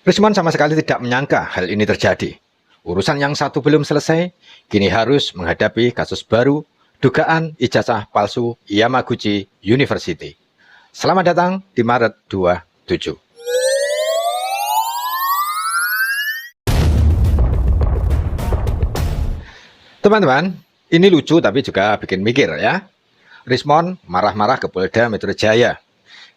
Rismon sama sekali tidak menyangka hal ini terjadi. Urusan yang satu belum selesai, kini harus menghadapi kasus baru, dugaan ijazah palsu Yamaguchi University. Selamat datang di Maret 27. Teman-teman, ini lucu tapi juga bikin mikir ya. Rismon marah-marah ke Polda Metro Jaya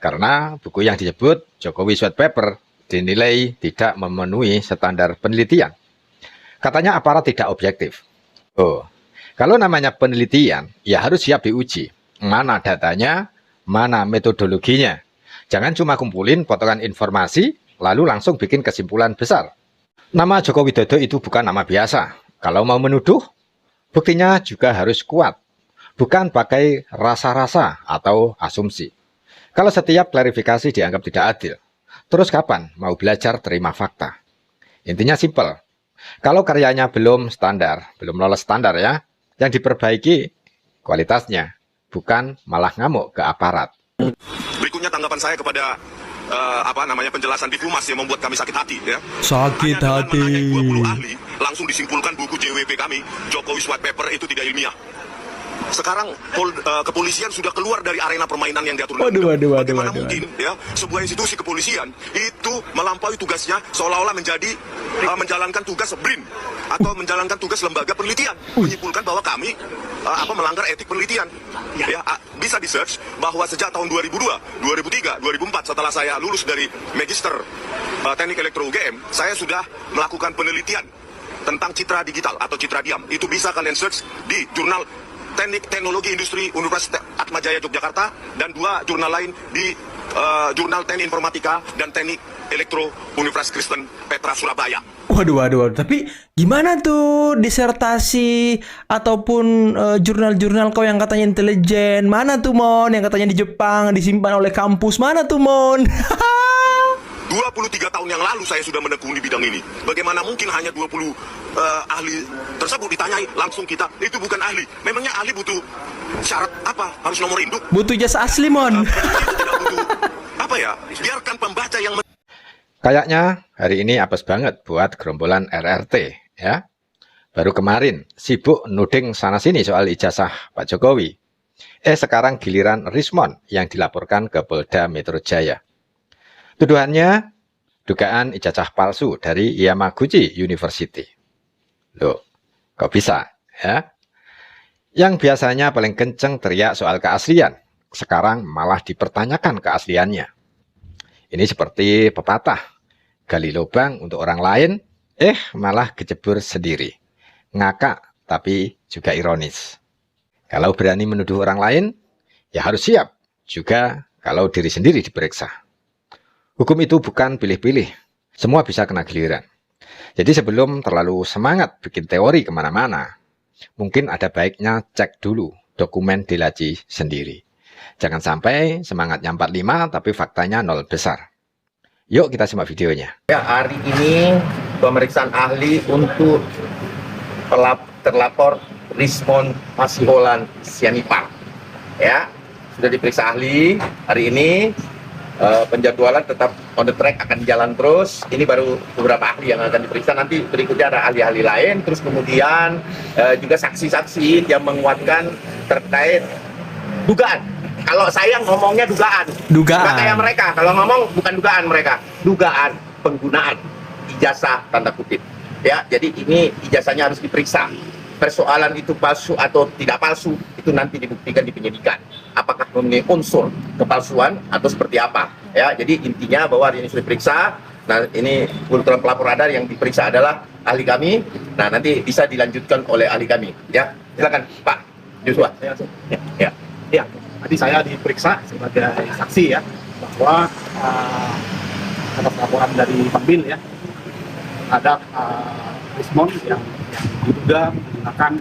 karena buku yang disebut Jokowi White Paper dinilai tidak memenuhi standar penelitian. Katanya aparat tidak objektif. Oh, kalau namanya penelitian, ya harus siap diuji. Mana datanya, mana metodologinya. Jangan cuma kumpulin potongan informasi, lalu langsung bikin kesimpulan besar. Nama Joko Widodo itu bukan nama biasa. Kalau mau menuduh, buktinya juga harus kuat. Bukan pakai rasa-rasa atau asumsi. Kalau setiap klarifikasi dianggap tidak adil, terus kapan mau belajar terima fakta? Intinya simpel. Kalau karyanya belum standar, belum lolos standar ya, yang diperbaiki kualitasnya, bukan malah ngamuk ke aparat. Berikutnya tanggapan saya kepada penjelasan Difumas yang membuat kami sakit hati ya. Sakit hati. 20 ahli langsung disimpulkan buku JWP kami, Jokowi White Paper itu tidak ilmiah. Sekarang kepolisian sudah keluar dari arena permainan yang diatur. Bagaimana mungkin ya sebuah institusi kepolisian itu melampaui tugasnya seolah-olah menjalankan tugas BRIN atau menjalankan tugas lembaga penelitian, menyimpulkan bahwa kami melanggar etik penelitian. Ya, bisa di search bahwa sejak tahun 2002, 2003, 2004 setelah saya lulus dari Magister Teknik Elektro UGM, saya sudah melakukan penelitian tentang citra digital atau citra diam. Itu bisa kalian search di jurnal Teknik Teknologi Industri Universitas Atmajaya Yogyakarta dan dua jurnal lain di Jurnal Teknik Informatika dan Teknik Elektro Universitas Kristen Petra Surabaya. Waduh. Tapi gimana tuh disertasi ataupun jurnal-jurnal kau yang katanya intelijen? Mana tuh Mon yang katanya di Jepang disimpan oleh kampus? Mana tuh Mon? 23 tahun yang lalu saya sudah menekuni bidang ini. Bagaimana mungkin hanya 20 ahli tersebut ditanyai langsung kita, itu bukan ahli. Memangnya ahli butuh syarat apa? Harus nomor induk? Butuh jas asli Mon. Tidak butuh biarkan pembaca yang Kayaknya hari ini apes banget buat gerombolan RRT ya. Baru kemarin sibuk nuding sana-sini soal ijazah Pak Jokowi. Sekarang giliran Rismon yang dilaporkan ke Polda Metro Jaya. Tuduhannya dugaan ijazah palsu dari Yamaguchi University. Loh, kok bisa ya? Yang biasanya paling kenceng teriak soal keaslian, sekarang malah dipertanyakan keasliannya. Ini seperti pepatah, gali lubang untuk orang lain, malah kejebur sendiri. Ngakak, tapi juga ironis. Kalau berani menuduh orang lain, ya harus siap. Juga kalau diri sendiri diperiksa. Hukum itu bukan pilih-pilih. Semua bisa kena giliran. Jadi sebelum terlalu semangat bikin teori kemana-mana, mungkin ada baiknya cek dulu dokumen dilaji sendiri. Jangan sampai semangatnya 45 tapi faktanya 0 besar. Yuk kita simak videonya. Ya, hari ini pemeriksaan ahli untuk terlapor Rismon Masiholan Sianipar. Ya, sudah diperiksa ahli hari ini. Penjadwalan tetap on the track, akan jalan terus. Ini baru beberapa ahli yang akan diperiksa, nanti berikutnya ada ahli-ahli lain. Terus kemudian juga saksi-saksi yang menguatkan terkait dugaan. Kalau saya ngomongnya dugaan. Bukan kayak mereka, kalau ngomong bukan dugaan mereka, dugaan penggunaan ijazah tanda kutip. Ya, jadi ini ijazahnya harus diperiksa. Persoalan itu palsu atau tidak palsu itu nanti dibuktikan di penyidikan. Apakah memiliki unsur kepalsuan atau seperti apa? Ya, jadi intinya bahwa hari ini sudah diperiksa. Nah, ini kebetulan pelapor radar yang diperiksa adalah ahli kami. Nah, nanti bisa dilanjutkan oleh ahli kami. Ya, silakan Pak Joshua. Ya. Tadi saya diperiksa sebagai saksi ya bahwa atas laporan dari Pembil ya ada Rismon yang diduga menggunakan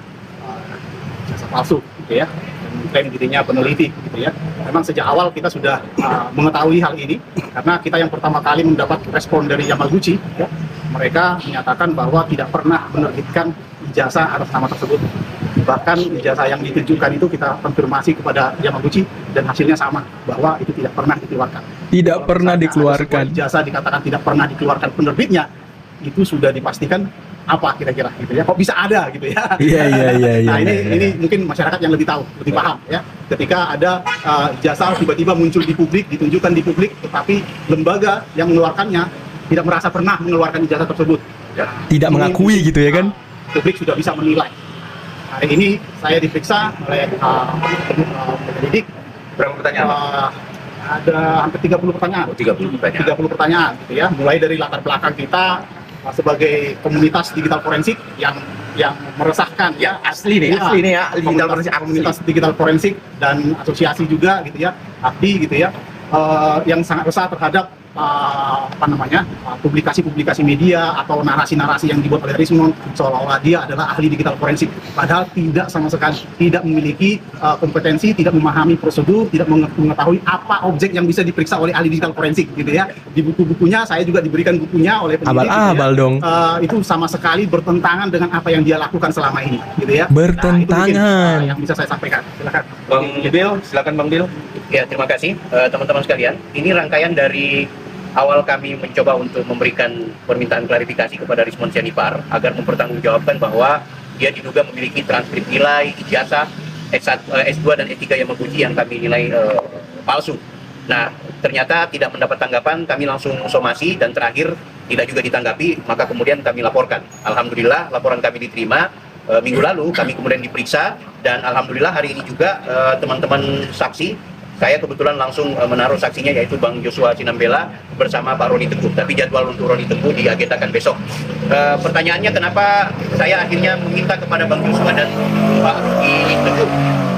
jasa palsu gitu ya, dan klaim dirinya peneliti gitu ya. Memang sejak awal kita sudah mengetahui hal ini karena kita yang pertama kali mendapat respon dari Yamaguchi ya. Mereka menyatakan bahwa tidak pernah menerbitkan ijazah atas nama tersebut. Bahkan ijazah yang ditunjukkan itu kita konfirmasi kepada Yamaguchi dan hasilnya sama, bahwa itu tidak pernah dikeluarkan. Tidak Kalau pernah misalnya ada dikeluarkan. sebuah ijazah dikatakan tidak pernah dikeluarkan penerbitnya, itu sudah dipastikan apa kira-kira gitu ya, kok bisa ada gitu ya. Iya. Nah ini mungkin masyarakat yang lebih tahu, lebih paham ya. Ketika ada ijazah tiba-tiba muncul di publik, ditunjukkan di publik, tetapi lembaga yang mengeluarkannya tidak merasa pernah mengeluarkan ijazah tersebut. Ya. Tidak Ini mengakui mungkin, gitu ya kan? Publik sudah bisa menilai. Hari ini saya diperiksa oleh penyelidik. Berapa pertanyaan, Pak? Ada hampir 30 pertanyaan. 30 pertanyaan. 30 pertanyaan gitu ya. Mulai dari latar belakang kita sebagai komunitas digital forensik yang meresahkan Ya, asli nih ya, digital forensik asli. komunitas digital forensik dan asosiasi juga gitu ya, APDI gitu ya, yang sangat resah terhadap publikasi-publikasi media atau narasi-narasi yang dibuat oleh Rismond seolah-olah dia adalah ahli digital forensik, padahal tidak sama sekali, tidak memiliki kompetensi, tidak memahami prosedur, tidak mengetahui apa objek yang bisa diperiksa oleh ahli digital forensik gitu ya. Di buku-bukunya saya juga diberikan bukunya oleh penyidik Abal-abal dong. itu sama sekali bertentangan dengan apa yang dia lakukan selama ini gitu ya. Bertentangan. Nah, itu mungkin, yang bisa saya sampaikan. Silakan. Bang Bill, silakan Bang Bill. Ya, terima kasih teman-teman sekalian. Ini rangkaian dari awal kami mencoba untuk memberikan permintaan klarifikasi kepada Rismond Sianipar agar mempertanggungjawabkan bahwa dia diduga memiliki transkrip nilai ijazah S2 dan S3 Yamaguchi yang kami nilai palsu. Nah, ternyata tidak mendapat tanggapan, kami langsung somasi dan terakhir tidak juga ditanggapi, maka kemudian kami laporkan. Alhamdulillah laporan kami diterima. Minggu lalu kami kemudian diperiksa dan alhamdulillah hari ini juga teman-teman saksi, saya kebetulan langsung menaruh saksinya yaitu Bang Joshua Sinambela bersama Pak Roni Teguh. Tapi jadwal untuk Roni Teguh diagendakan besok. Pertanyaannya kenapa saya akhirnya meminta kepada Bang Joshua dan Pak Roni Teguh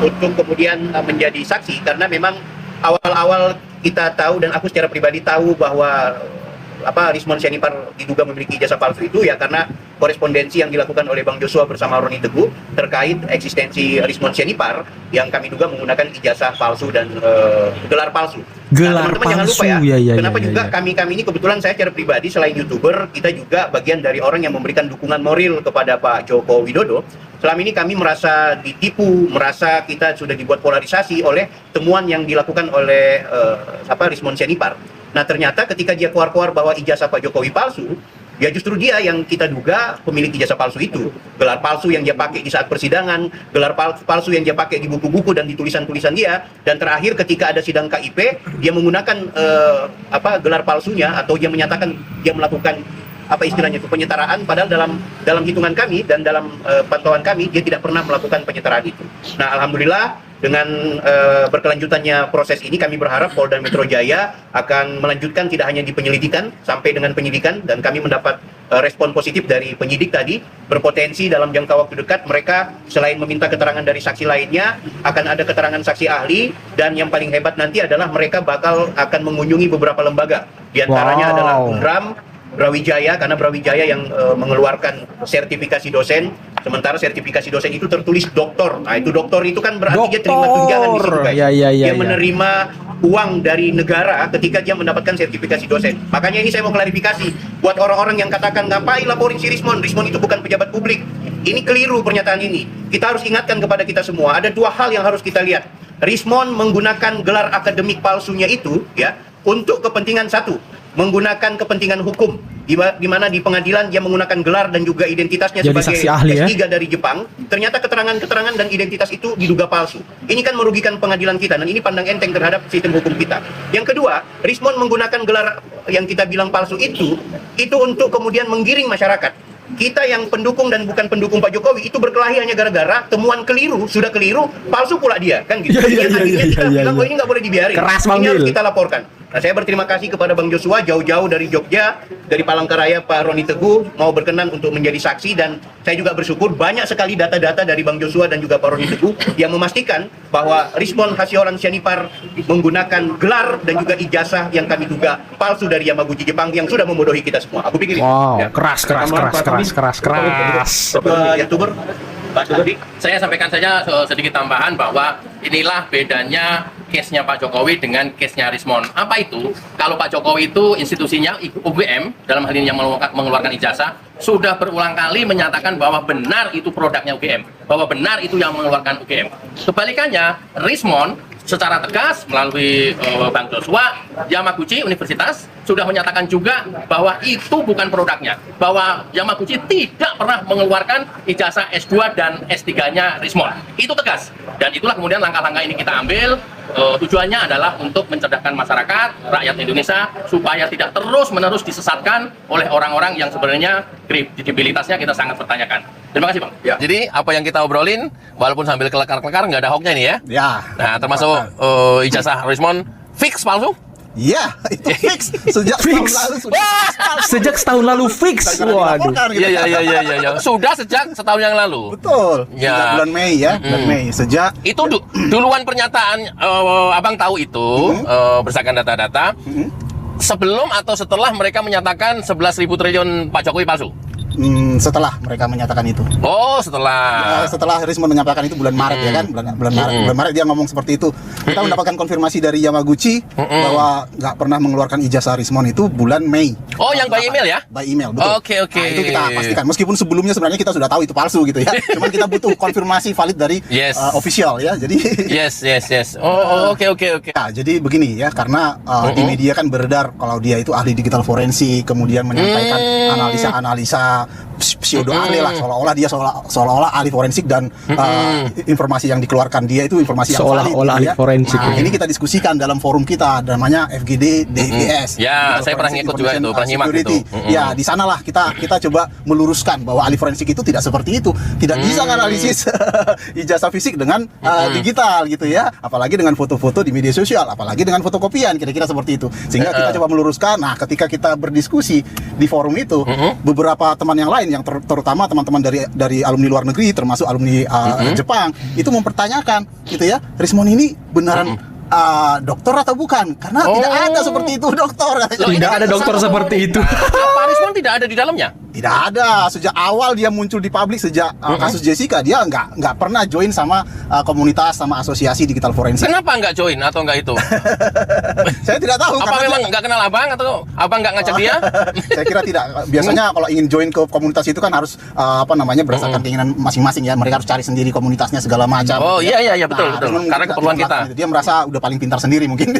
untuk kemudian menjadi saksi, karena memang awal-awal kita tahu dan aku secara pribadi tahu bahwa Rismond Sianipar diduga memiliki ijazah palsu itu ya karena korespondensi yang dilakukan oleh Bang Joshua bersama Roni Teguh terkait eksistensi Rismond Sianipar yang kami duga menggunakan ijazah palsu dan gelar palsu. Gelar teman-teman jangan lupa palsu, ya, kenapa juga kami ini kebetulan saya secara pribadi selain YouTuber, kita juga bagian dari orang yang memberikan dukungan moral kepada Pak Joko Widodo. Selama ini kami merasa ditipu, merasa kita sudah dibuat polarisasi oleh temuan yang dilakukan oleh Rismond Sianipar. Nah, ternyata ketika dia keluar-keluar bahwa ijazah Pak Jokowi palsu, ya justru dia yang kita duga pemilik ijazah palsu itu. Gelar palsu yang dia pakai di saat persidangan, gelar palsu yang dia pakai di buku-buku dan di tulisan-tulisan dia, dan terakhir ketika ada sidang KIP, dia menggunakan gelar palsunya atau dia menyatakan dia melakukan istilahnya itu penyetaraan, padahal dalam hitungan kami dan dalam pantauan kami dia tidak pernah melakukan penyetaraan itu. Nah, alhamdulillah dengan berkelanjutannya proses ini kami berharap Polda Metro Jaya akan melanjutkan tidak hanya di penyelidikan sampai dengan penyidikan, dan kami mendapat respon positif dari penyidik tadi. Berpotensi dalam jangka waktu dekat mereka selain meminta keterangan dari saksi lainnya akan ada keterangan saksi ahli, dan yang paling hebat nanti adalah mereka akan mengunjungi beberapa lembaga, di antaranya adalah UNRAM, Brawijaya, karena Brawijaya yang mengeluarkan sertifikasi dosen, sementara sertifikasi dosen itu tertulis doktor. Nah, itu doktor itu kan berarti dia terima tunjangan di situ, guys. Dia menerima uang dari negara ketika dia mendapatkan sertifikasi dosen. Makanya ini saya mau klarifikasi buat orang-orang yang katakan ngapain laporin si Rismond itu bukan pejabat publik. Ini keliru pernyataan ini. Kita harus ingatkan kepada kita semua, ada dua hal yang harus kita lihat. Rismond menggunakan gelar akademik palsunya itu ya untuk kepentingan satu, menggunakan kepentingan hukum, di mana di pengadilan dia menggunakan gelar dan juga identitasnya jadi sebagai ahli, S3 dari Jepang. Ternyata keterangan-keterangan dan identitas itu diduga palsu. Ini kan merugikan pengadilan kita, dan ini pandang enteng terhadap sistem hukum kita. Yang kedua, Rismond menggunakan gelar yang kita bilang palsu itu untuk kemudian menggiring masyarakat. Kita yang pendukung dan bukan pendukung Pak Jokowi itu berkelahi hanya gara-gara temuan keliru, sudah keliru, palsu pula dia, kan gitu. Akhirnya kita bilang, oh ini nggak boleh dibiarin. Keras, ini harus kita laporkan. Nah, saya berterima kasih kepada Bang Joshua jauh-jauh dari Jogja, dari Palangkaraya, Pak Roni Teguh mau berkenan untuk menjadi saksi, dan saya juga bersyukur banyak sekali data-data dari Bang Joshua dan juga Pak Roni Teguh yang memastikan bahwa Rismond Sianipar menggunakan gelar dan juga ijazah yang kami duga palsu dari Yamaguchi Jepang yang sudah membodohi kita semua. Aku pikir keras. YouTuber. Saya sampaikan saja sedikit tambahan bahwa inilah bedanya case-nya Pak Jokowi dengan case-nya Rismon. Apa itu? Kalau Pak Jokowi itu institusinya UGM, dalam hal ini yang mengeluarkan ijazah, sudah berulang kali menyatakan bahwa benar itu produknya UGM, bahwa benar itu yang mengeluarkan UGM. Kebalikannya, Rismon secara tegas melalui Bang Joshua, Yamaguchi Universitas sudah menyatakan juga bahwa itu bukan produknya, bahwa Yamaguchi tidak pernah mengeluarkan ijazah S2 dan S3-nya Rismon. Itu tegas, dan itulah kemudian langkah-langkah ini kita ambil. Tujuannya adalah untuk mencerdaskan masyarakat, rakyat Indonesia, supaya tidak terus-menerus disesatkan oleh orang-orang yang sebenarnya kredibilitasnya kita sangat pertanyakan. Terima kasih, Bang. Ya. Jadi apa yang kita obrolin, walaupun sambil kelekar-kelekar, nggak ada hoaxnya ini ya. Ya. Nah, termasuk ijazah Rismon fix palsu. Iya, itu fix. Sejak Fix. tahun lalu sudah. Sejak setahun lalu fix. Waduh. Dilaporkan, gitu. Iya. Sudah sejak setahun yang lalu. Betul. Ya. Sejak bulan Mei ya, bulan Mei. Sejak Itu duluan pernyataan Abang tahu itu berdasarkan data-data sebelum atau setelah mereka menyatakan 11.000 triliun Pak Jokowi palsu. Setelah mereka menyatakan itu. Oh, setelah. Setelah Rismon menyampaikan itu bulan Maret ya kan, bulan Maret dia ngomong seperti itu. Kita mendapatkan konfirmasi dari Yamaguchi bahwa nggak pernah mengeluarkan ijazah Rismon itu bulan Mei. Oh, yang by email ya? By email, betul. Oke. Nah, itu kita pastikan. Meskipun sebelumnya sebenarnya kita sudah tahu itu palsu gitu ya. Cuman kita butuh konfirmasi valid dari Yes. official ya. Jadi Yes. Oh, oke. ya, jadi begini ya, karena di media kan beredar kalau dia itu ahli digital forensik, kemudian menyampaikan analisa-analisa pseudo ahli lah, seolah-olah ahli forensik, dan informasi yang dikeluarkan dia itu informasi yang valid, Seolah-olah ahli ya. forensik. Nah, ini kita diskusikan dalam forum kita namanya FGD DIS. Ya, saya pernah ngikut juga itu, pernah nyimak itu. Ya, di sanalah kita coba meluruskan bahwa ahli forensik itu tidak seperti itu, tidak bisa menganalisis ijazah fisik dengan digital gitu ya, apalagi dengan foto-foto di media sosial, apalagi dengan fotokopian, kira-kira seperti itu. Sehingga kita coba meluruskan. Nah, ketika kita berdiskusi di forum itu, beberapa teman yang lain, yang terutama teman-teman dari alumni luar negeri, termasuk alumni Jepang, itu mempertanyakan gitu ya, Rismon ini beneran dokter atau bukan? Karena tidak ada seperti itu dokter. Tidak ada dokter seperti itu. Pak Rismon tidak ada di dalamnya? Tidak ada. Sejak awal dia muncul di publik, sejak kasus Jessica, dia nggak pernah join sama komunitas, sama asosiasi digital forensik. Kenapa nggak join atau nggak itu? Saya tidak tahu. Apa karena memang nggak kenal abang atau abang nggak ngajak dia? Saya kira tidak. Biasanya kalau ingin join ke komunitas itu kan harus berdasarkan keinginan masing-masing ya. Mereka harus cari sendiri komunitasnya segala macam. Oh ya. iya betul. Karena keperluan kita. Dia merasa udah paling pintar sendiri mungkin.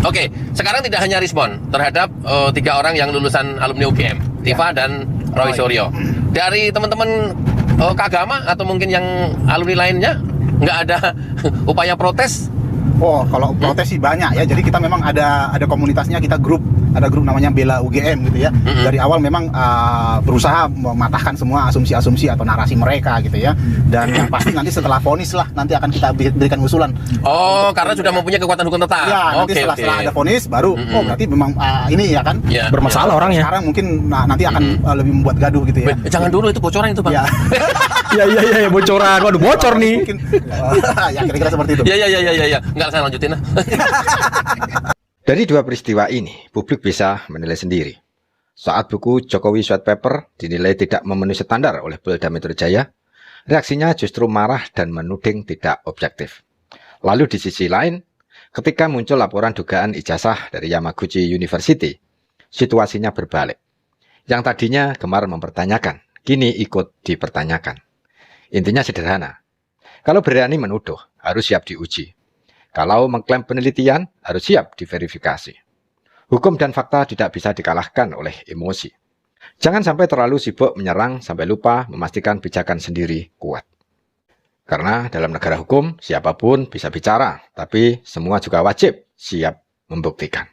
Oke, sekarang tidak hanya Rismon terhadap 3 orang yang lulusan alumni UGM, Tifa dan Roy Suryo. Dari teman-teman Kagama atau mungkin yang alumni lainnya, nggak ada upaya protes? Oh, kalau protes sih banyak ya. Jadi kita memang ada komunitasnya, kita ada grup namanya Bela UGM gitu ya. Dari awal memang berusaha mematahkan semua asumsi-asumsi atau narasi mereka gitu ya. Dan yang pasti nanti setelah vonis lah nanti akan kita berikan usulan. Oh, karena sudah mempunyai kekuatan hukum tetap. Ya, nanti setelah ada vonis baru berarti memang ini ya kan bermasalah orangnya. Sekarang mungkin nanti akan lebih membuat gaduh gitu ya. Jangan dulu, itu bocoran itu, Bang. Ya. Iya, bocoran. Waduh, bocor nih. Mungkin ya kira-kira seperti itu. Iya. Enggak, saya lanjutin lah. Dari dua peristiwa ini, publik bisa menilai sendiri. Saat buku Jokowi White Paper dinilai tidak memenuhi standar oleh Polda Metro Jaya, reaksinya justru marah dan menuding tidak objektif. Lalu di sisi lain, ketika muncul laporan dugaan ijazah dari Yamaguchi University, situasinya berbalik. Yang tadinya gemar mempertanyakan, kini ikut dipertanyakan. Intinya sederhana, kalau berani menuduh, harus siap diuji. Kalau mengklaim penelitian, harus siap diverifikasi. Hukum dan fakta tidak bisa dikalahkan oleh emosi. Jangan sampai terlalu sibuk menyerang sampai lupa memastikan pijakan sendiri kuat. Karena dalam negara hukum, siapapun bisa bicara, tapi semua juga wajib siap membuktikan.